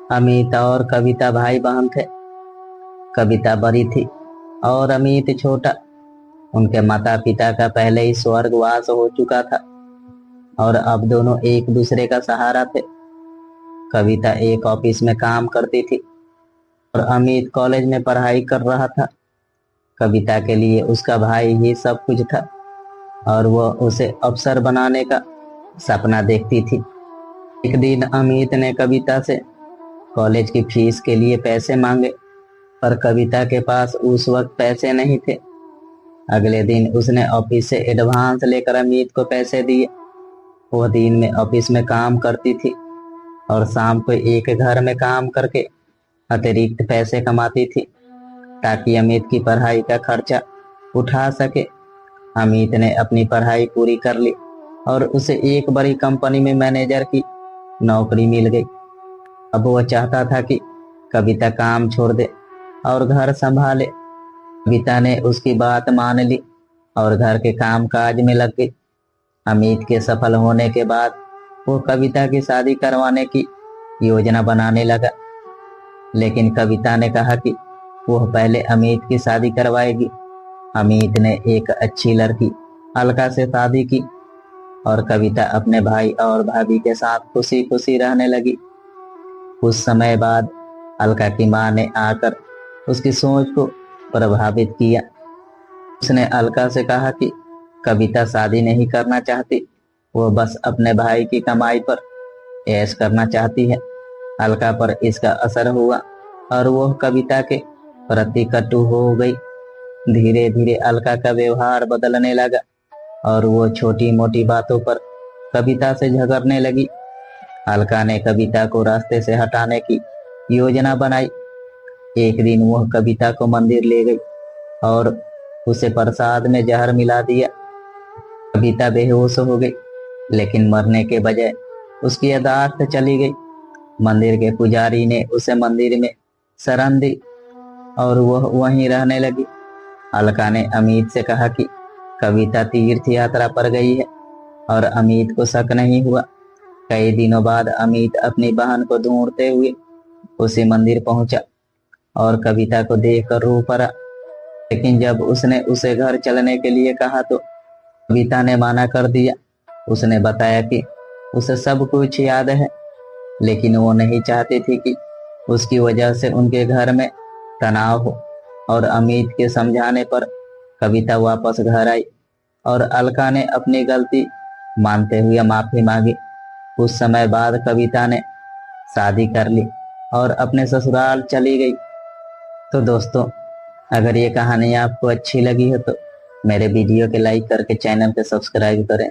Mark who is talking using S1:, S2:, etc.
S1: अमित और कविता भाई बहन थे। कविता बड़ी थी और अमित छोटा। उनके माता पिता का पहले ही स्वर्गवास हो चुका था और अब दोनों एक दूसरे का सहारा थे। कविता एक ऑफिस में काम करती थी और अमित कॉलेज में पढ़ाई कर रहा था। कविता के लिए उसका भाई ही सब कुछ था और वह उसे अफसर बनाने का सपना देखती थी। एक दिन अमित ने कविता से कॉलेज की फीस के लिए पैसे मांगे, पर कविता के पास उस वक्त पैसे नहीं थे। अगले दिन उसने ऑफिस से एडवांस लेकर अमित को पैसे दिए। वह दिन में ऑफिस में काम करती थी और शाम को एक घर में काम करके अतिरिक्त पैसे कमाती थी ताकि अमित की पढ़ाई का खर्चा उठा सके। अमित ने अपनी पढ़ाई पूरी कर ली और उसे एक बड़ी कंपनी में मैनेजर की नौकरी मिल गई। अब वह चाहता था कि कविता काम छोड़ दे और घर संभाले। कविता ने उसकी बात मान ली और घर के काम काज में लग गई। अमित के सफल होने के बाद वो कविता की शादी करवाने की योजना बनाने लगा, लेकिन कविता ने कहा कि वह पहले अमित की शादी करवाएगी। अमित ने एक अच्छी लड़की अलका से शादी की और कविता अपने भाई और भाभी के साथ खुशी खुशी रहने लगी। कुछ समय बाद अलका की मां ने आकर उसकी सोच को प्रभावित किया। उसने अलका से कहा कि कविता शादी नहीं करना चाहती, वो बस अपने भाई की कमाई पर ऐश करना चाहती है। अलका पर इसका असर हुआ और वह कविता के प्रति कटु हो गई। धीरे धीरे अलका का व्यवहार बदलने लगा और वो छोटी मोटी बातों पर कविता से झगड़ने लगी। अलका ने कविता को रास्ते से हटाने की योजना बनाई। एक दिन वह कविता को मंदिर ले गई और उसे प्रसाद में जहर मिला दिया। कविता बेहोश हो गई, लेकिन मरने के बजाय उसकी यादाश्त चली गई। मंदिर के पुजारी ने उसे मंदिर में शरण दी और वह वहीं रहने लगी। अलका ने अमित से कहा कि कविता तीर्थ यात्रा पर गई है और अमित को शक नहीं हुआ। कई दिनों बाद अमित अपनी बहन को ढूंढते हुए उसी मंदिर पहुंचा और कविता को देखकर रो पड़ा। लेकिन जब उसने उसे घर चलने के लिए कहा तो कविता ने माना कर दिया। उसने बताया कि उसे सब कुछ याद है, लेकिन वो नहीं चाहती थी कि उसकी वजह से उनके घर में तनाव हो। और अमित के समझाने पर कविता वापस घर आई और अलका ने अपनी गलती मानते हुए माफी मांगी। कुछ समय बाद कविता ने शादी कर ली और अपने ससुराल चली गई। तो दोस्तों, अगर ये कहानी आपको अच्छी लगी हो तो मेरे वीडियो के लाइक करके चैनल को सब्सक्राइब करें।